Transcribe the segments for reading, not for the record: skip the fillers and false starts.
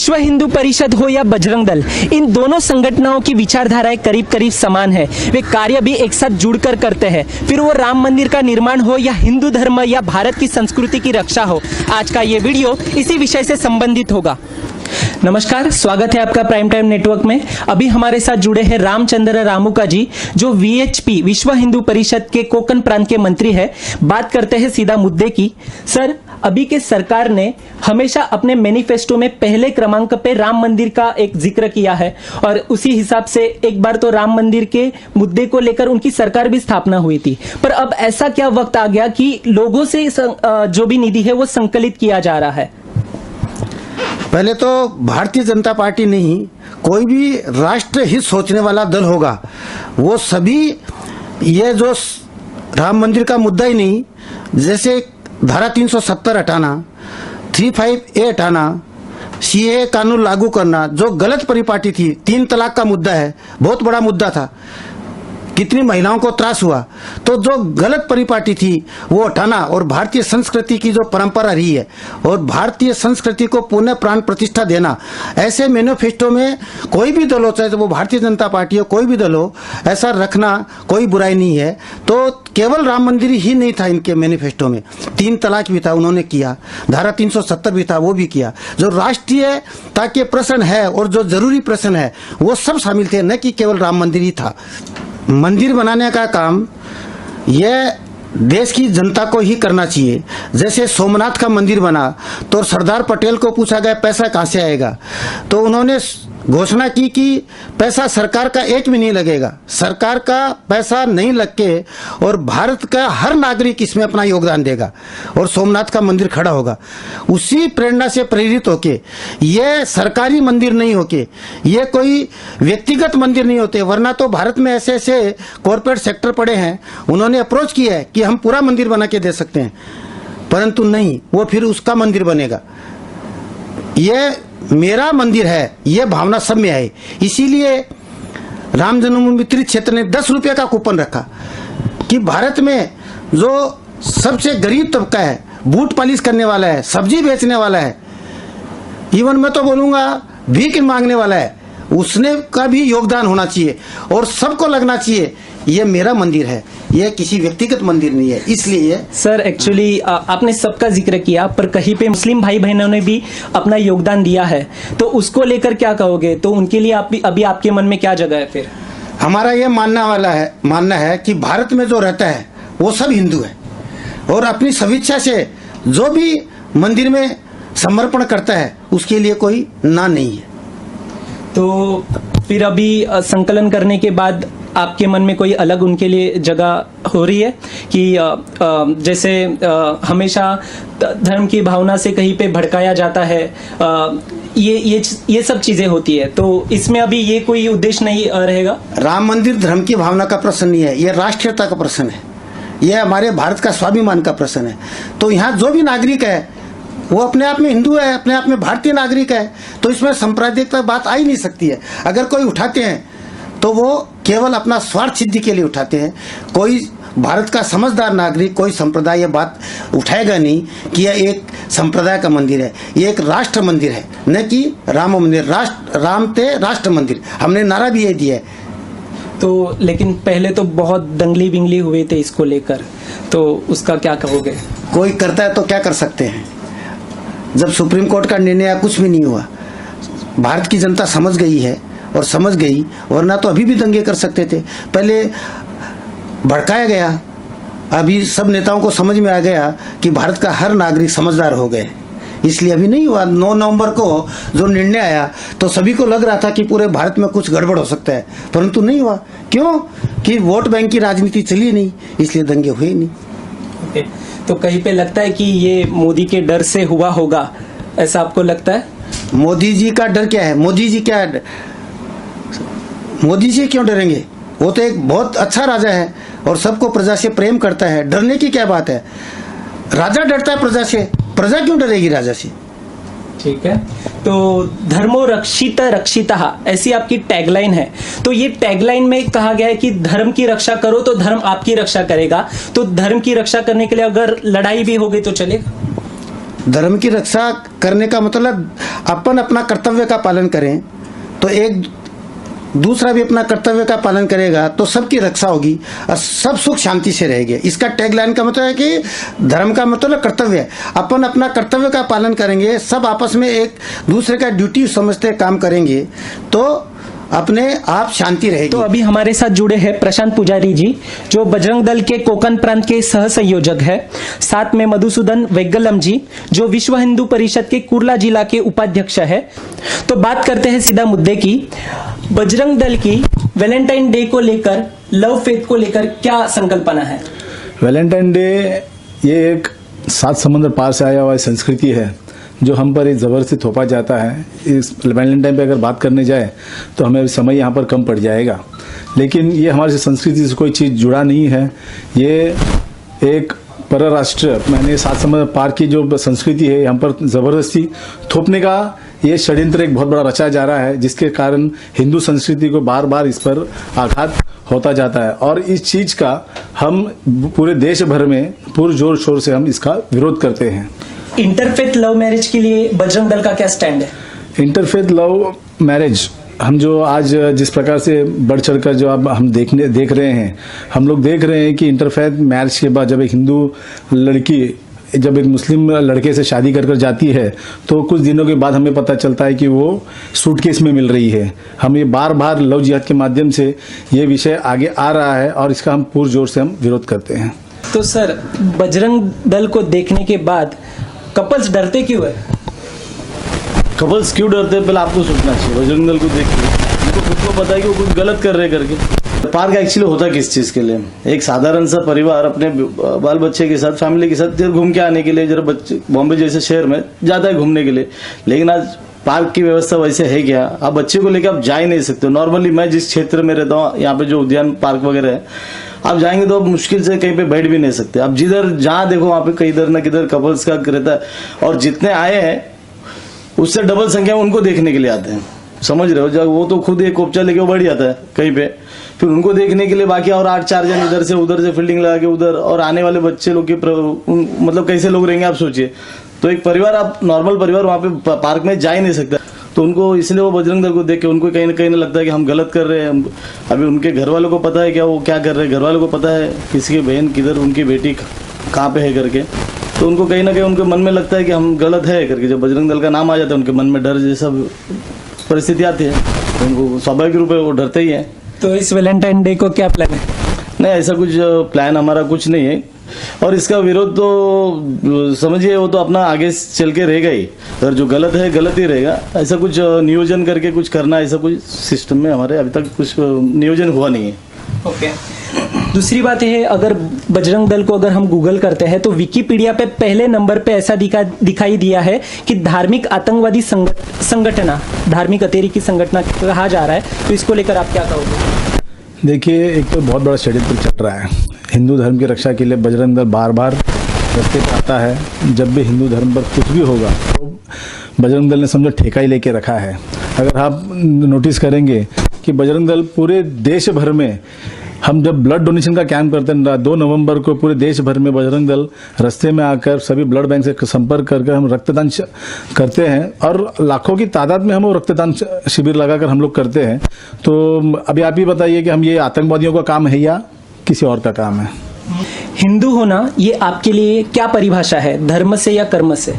विश्व हिंदू परिषद हो या बजरंग दल, इन दोनों संगठनों की विचारधाराएं करीब करीब समान है। वे कार्य भी एक साथ जुड़कर करते हैं, फिर वो राम मंदिर का निर्माण हो या हिंदू धर्म या भारत की संस्कृति की रक्षा हो। आज का ये वीडियो इसी विषय से संबंधित होगा। नमस्कार, स्वागत है आपका प्राइम टाइम नेटवर्क में। अभी हमारे साथ जुड़े हैं रामचंद्र रामूका जी, जो वीएचपी विश्व हिंदू परिषद के कोंकण प्रांत के मंत्री है। बात करते हैं सीधा मुद्दे की। सर, अभी के सरकार ने हमेशा अपने मैनिफेस्टो में पहले क्रमांक पे राम मंदिर का एक जिक्र किया है और उसी हिसाब से एक बार तो राम मंदिर के मुद्दे को लेकर उनकी सरकार भी स्थापना हुई थी। पर अब ऐसा क्या वक्त आ गया कि लोगों से जो भी निधि है वो संकलित किया जा रहा है? पहले तो भारतीय जनता पार्टी नहीं, कोई भी राष्ट्र हित सोचने वाला दल होगा, वो सभी ये जो राम मंदिर का मुद्दा ही नहीं, जैसे धारा 370 हटाना, 35A हटाना, सीए कानून लागू करना, जो गलत परिपाटी थी, 3 तलाक का मुद्दा है, बहुत बड़ा मुद्दा था, कितनी महिलाओं को त्रास हुआ, तो जो गलत परिपाटी थी वो हटाना और भारतीय संस्कृति की जो परंपरा रही है और भारतीय संस्कृति को पुनः प्राण प्रतिष्ठा देना, ऐसे मैनिफेस्टो में कोई भी दल हो, चाहे तो वो भारतीय जनता पार्टी हो, कोई भी दल हो, ऐसा रखना कोई बुराई नहीं है। तो केवल राम मंदिर ही नहीं था इनके मैनिफेस्टो में, 3 तलाक भी था, उन्होंने किया, धारा 370 भी था, वो भी किया। जो राष्ट्रीयता के प्रश्न है और जो जरूरी प्रश्न है वो सब शामिल थे, न कि केवल राम मंदिर ही था। मंदिर बनाने का काम यह देश की जनता को ही करना चाहिए। जैसे सोमनाथ का मंदिर बना तो सरदार पटेल को पूछा गया पैसा कहाँ से आएगा, तो उन्होंने घोषणा की कि पैसा सरकार का एक भी नहीं लगेगा, सरकार का पैसा नहीं लग के और भारत का हर नागरिक इसमें अपना योगदान देगा और सोमनाथ का मंदिर खड़ा होगा। उसी प्रेरणा से प्रेरित होके, ये सरकारी मंदिर नहीं होके, ये कोई व्यक्तिगत मंदिर नहीं होते, वरना तो भारत में ऐसे ऐसे कॉर्पोरेट सेक्टर पड़े हैं, उन्होंने अप्रोच किया है कि हम पूरा मंदिर बना के दे सकते हैं, परंतु नहीं, वो फिर उसका मंदिर बनेगा। ये मेरा मंदिर है, ये भावना सब में आए, इसीलिए राम जन्मभूमि तीर्थ क्षेत्र ने 10 रुपये का कूपन रखा कि भारत में जो सबसे गरीब तबका है, बूट पालिश करने वाला है, सब्जी बेचने वाला है, इवन मैं तो बोलूंगा भीख मांगने वाला है, उसने का भी योगदान होना चाहिए और सबको लगना चाहिए ये मेरा मंदिर है, ये किसी व्यक्तिगत मंदिर नहीं है। इसलिए सर, एक्चुअली आपने सबका जिक्र किया, पर कहीं पे मुस्लिम भाई बहनों ने भी अपना योगदान दिया है, तो उसको लेकर क्या कहोगे? तो उनके लिए अभी आपके मन में क्या जगह है? फिर हमारा ये मानना है कि भारत में जो रहता है वो सब हिंदू है और अपनी स्वेच्छा से जो भी मंदिर में समर्पण करता है उसके लिए कोई ना नहीं है। तो फिर अभी संकलन करने के बाद आपके मन में कोई अलग उनके लिए जगह हो रही है कि जैसे हमेशा धर्म की भावना से कहीं पे भड़काया जाता है, ये सब चीजें होती है, तो इसमें अभी ये कोई उद्देश्य नहीं रहेगा? राम मंदिर धर्म की भावना का प्रश्न नहीं है, ये राष्ट्रीयता का प्रश्न है, यह हमारे भारत का स्वाभिमान का प्रश्न है। तो यहाँ जो भी नागरिक है वो अपने आप में हिंदू है, अपने आप में भारतीय नागरिक है, तो इसमें सांप्रदायिकता बात आ ही नहीं सकती है। अगर कोई उठाते हैं तो वो केवल अपना स्वार्थ सिद्धि के लिए उठाते हैं। कोई भारत का समझदार नागरिक, कोई संप्रदाय ये बात उठाएगा नहीं कि यह एक संप्रदाय का मंदिर है, ये एक राष्ट्र मंदिर है, न कि राम मंदिर। राम ते राष्ट्र मंदिर, हमने नारा भी ये दिया है। तो लेकिन पहले तो बहुत दंगली बिंगली हुए थे इसको लेकर, तो उसका क्या कहोगे? कोई करता है तो क्या कर सकते हैं, जब सुप्रीम कोर्ट का निर्णय आया कुछ भी नहीं हुआ। भारत की जनता समझ गई है और समझ गई, वरना तो अभी भी दंगे कर सकते थे। पहले भड़काया गया, अभी सब नेताओं को समझ में आ गया कि भारत का हर नागरिक समझदार हो गए, इसलिए अभी नहीं हुआ। 9 नवंबर को जो निर्णय आया तो सभी को लग रहा था कि पूरे भारत में कुछ गड़बड़ हो सकता है, परंतु नहीं हुआ। क्यों? कि वोट बैंक की राजनीति चली नहीं, इसलिए दंगे हुए नहीं। ओके, तो कहीं पे लगता है कि ये मोदी के डर से हुआ होगा, ऐसा आपको लगता है? मोदी जी का डर क्या है? मोदी जी क्या है? मोदी जी क्यों डरेंगे? वो तो एक बहुत अच्छा राजा है और सबको प्रजा से प्रेम करता है, डरने की क्या बात है? राजा डरता है प्रजा से, प्रजा क्यों डरेगी राजा से? ठीक है, तो धर्मो रक्षित रक्षिता, ऐसी आपकी टैगलाइन है। तो ये टैगलाइन में कहा गया है कि धर्म की रक्षा करो तो धर्म आपकी रक्षा करेगा, तो धर्म की रक्षा करने के लिए अगर लड़ाई भी हो गई तो चलेगा? धर्म की रक्षा करने का मतलब अपन अपना कर्तव्य का पालन करें, तो एक दूसरा भी अपना कर्तव्य का पालन करेगा तो सबकी रक्षा होगी और सब सुख शांति से रहेंगे। इसका टैगलाइन का मतलब है कि धर्म का मतलब कर्तव्य है। अपन अपना कर्तव्य का पालन करेंगे, सब आपस में एक दूसरे का ड्यूटी समझते काम करेंगे तो अपने आप शांति रहेगी। तो अभी हमारे साथ जुड़े हैं प्रशांत पुजारी जी, जो बजरंग दल के कोकण प्रांत के सह संयोजक है। साथ में मधुसूदन वेग्गलम जी, जो विश्व हिंदू परिषद के कुर्ला जिला के उपाध्यक्ष है। तो बात करते हैं सीधा मुद्दे की। बजरंग दल की वैलेंटाइन डे को लेकर, लव फेथ को लेकर क्या संकल्पना है? वैलेंटाइन डे ये एक 7 समुद्र पार से आया हुआ संस्कृति है जो हम पर एक जबरदस्ती थोपा जाता है। इस वैलेंटाइन पे अगर बात करने जाए तो हमें समय यहाँ पर कम पड़ जाएगा, लेकिन ये हमारी संस्कृति से कोई चीज़ जुड़ा नहीं है। ये एक परराष्ट्र मैंने 7 समुद्र पार की जो संस्कृति है यहाँ पर जबरदस्ती थोपने का ये षड्यंत्र एक बहुत बड़ा रचा जा रहा है, जिसके कारण हिंदू संस्कृति को बार बार इस पर आघात होता जाता है। और इस चीज का हम पूरे देश भर में पूरे जोर शोर से हम इसका विरोध करते हैं। इंटरफेथ लव मैरिज के लिए बजरंग दल का क्या स्टैंड है? इंटरफेथ लव मैरिज हम जो आज जिस प्रकार से बढ़ चढ़कर जो अब हम देख रहे हैं, हम लोग देख रहे हैं कि इंटरफेथ मैरिज के बाद जब एक हिंदू लड़की जब एक मुस्लिम लड़के से शादी कर जाती है तो कुछ दिनों के बाद हमें पता चलता है कि वो सूटकेस में मिल रही है। हम ये बार बार लव जिहाद के माध्यम से ये विषय आगे आ रहा है और इसका हम पूरे जोर से हम विरोध करते हैं। तो सर, बजरंग दल को देखने के बाद कपल्स डरते क्यों है? कपल्स क्यों डरते हैं पहले आपको सोचना चाहिए। बजरंग दल को देख के उनको खुद को पता है कि वो कुछ गलत कर रहे करके। पार्क एक्चुअली होता किस चीज के लिए? एक साधारण सा परिवार अपने बाल बच्चे के साथ, फैमिली के साथ घूम के आने के लिए, जरा बच्चे बॉम्बे जैसे शहर में जाता है घूमने के लिए, लेकिन आज पार्क की व्यवस्था वैसे है क्या? आप बच्चे को लेकर आप जा ही नहीं सकते। नॉर्मली मैं जिस क्षेत्र में रहता हूँ यहाँ पे जो उद्यान पार्क वगैरह है, आप जाएंगे तो आप मुश्किल से कहीं पे बैठ भी नहीं सकते। आप जिधर जहाँ देखो वहां पे किधर न किधर कपल्स का रहता है, और जितने आए हैं उससे डबल संख्या में उनको देखने के लिए आते हैं। समझ रहे हो? जब वो तो खुद एक कोपचा लेके बढ़ जाता है कहीं पे, फिर उनको देखने के लिए बाकी और 8-4 जन इधर से उधर से फील्डिंग लगा के उधर, और आने वाले बच्चे लोग की मतलब कैसे लोग रहेंगे आप सोचिए। तो एक परिवार, आप नॉर्मल परिवार वहां पे पार्क में जा ही नहीं सकता। तो उनको इसलिए वो बजरंग दल को देख के उनको कहीं ना लगता है कि हम गलत कर रहे हैं। अभी उनके घर वालों को पता है क्या वो क्या कर रहे हैं, घर वालों को पता है किसी की बहन किधर, उनकी बेटी कहाँ पे है करके, तो उनको कहीं ना कहीं उनके मन में लगता है कि हम गलत है करके। जब बजरंग दल का नाम आ जाता है उनके मन में डर जैसा परिस्थिति आती है, तो उनको स्वाभाविक रूप है वो डरते ही है। तो इस वैलेंटाइन डे को क्या प्लान है? नहीं, ऐसा कुछ प्लान हमारा कुछ नहीं है, और इसका विरोध तो समझिए वो तो अपना आगे चल के रहेगा ही। अगर जो गलत है गलत ही रहेगा। ऐसा कुछ नियोजन करके कुछ करना, ऐसा कुछ सिस्टम में हमारे अभी तक कुछ नियोजन हुआ नहीं है। ओके। दूसरी बात यह है, अगर बजरंग दल को अगर हम गूगल करते हैं तो विकिपीडिया पे पहले नंबर पे ऐसा दिखाई दिया है कि धार्मिक आतंकवादी संगठन, धार्मिक अतिरेकी संगठन कहा जा रहा है। तो इसको लेकर आप क्या कहोगे? देखिए, एक तो बहुत बड़ा षड्यंत्र चल रहा है। हिंदू धर्म की रक्षा के लिए बजरंग दल बार बार रास्ते पर आता है। जब भी हिंदू धर्म पर कुछ भी होगा तो बजरंग दल ने समझो ठेका ही लेके रखा है। अगर आप नोटिस करेंगे कि बजरंग दल पूरे देश भर में, हम जब ब्लड डोनेशन का कैंप करते हैं 2 नवंबर को, पूरे देश भर में बजरंग दल रास्ते में आकर सभी ब्लड बैंक से संपर्क करके हम रक्तदान करते हैं, और लाखों की तादाद में हम वो रक्तदान शिविर लगाकर हम लोग करते हैं। तो अभी आप ही बताइए कि हम ये आतंकवादियों का काम है या किसी और का काम है? हिंदू होना ये आपके लिए क्या परिभाषा है, धर्म से या कर्म से?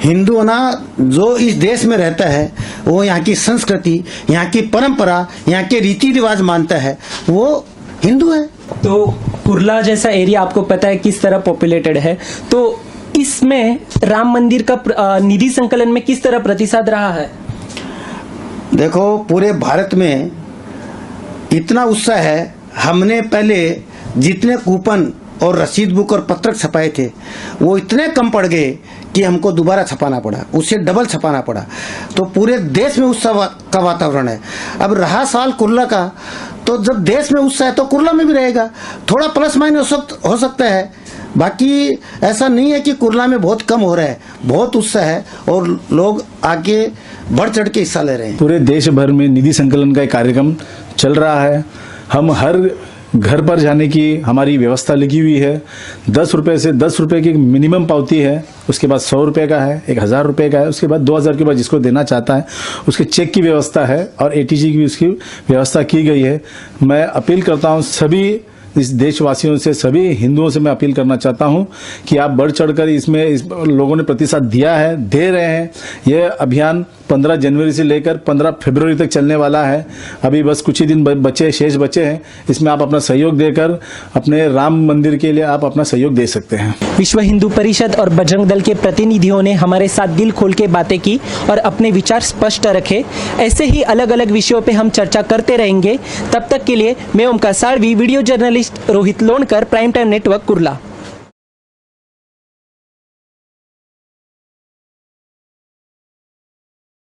हिंदू होना, जो इस देश में रहता है वो यहाँ की संस्कृति, यहाँ की परंपरा, यहाँ के रीति रिवाज मानता है, वो हिंदू है। तो कुर्ला जैसा एरिया आपको पता है किस तरह पॉपुलेटेड है, तो इसमें राम मंदिर का निधि संकलन में किस तरह प्रतिशत रहा है? देखो, पूरे भारत में इतना उत्साह है। हमने पहले जितने कूपन और रसीद बुक और पत्रक छपाए थे वो इतने कम पड़ गए कि हमको दोबारा छपाना पड़ा, उससे डबल छपाना पड़ा। तो पूरे देश में उत्साह का वातावरण है। अब रहा सवाल कुर्ला का, तो जब देश में उत्साह है तो कुर्ला में भी रहेगा। थोड़ा प्लस माइनस हो सकता है, बाकी ऐसा नहीं है कि कुर्ला में बहुत कम हो रहा है। बहुत उत्साह है और लोग आगे बढ़ चढ़ के हिस्सा ले रहे हैं। पूरे देश भर में निधि संकलन का एक कार्यक्रम चल रहा है। हम हर घर पर जाने की हमारी व्यवस्था लगी हुई है। 10 रुपए से 10 रुपए की मिनिमम पावती है, उसके बाद 100 रुपए का है, 1000 रुपए का है, उसके बाद 2000 के बाद जिसको देना चाहता है उसके चेक की व्यवस्था है और एटीजी की भी उसकी व्यवस्था की गई है। मैं अपील करता हूं सभी इस देशवासियों से, सभी हिंदुओं से मैं अपील करना चाहता हूं कि आप बढ़ चढ़कर इसमें लोगों ने प्रतिसाद दिया है, दे रहे हैं। यह अभियान 15 जनवरी से लेकर 15 फरवरी तक चलने वाला है। अभी बस कुछ ही दिन शेष बचे हैं। इसमें आप अपना सहयोग देकर अपने राम मंदिर के लिए आप अपना सहयोग दे सकते हैं। विश्व हिंदू परिषद और बजरंग दल के प्रतिनिधियों ने हमारे साथ दिल खोल के बातें की और अपने विचार स्पष्ट रखे। ऐसे ही अलग अलग विषयों पे हम चर्चा करते रहेंगे। तब तक के लिए मैं Omkar Salvi, video journalist Rohit Lonkar, prime time network, Kurla.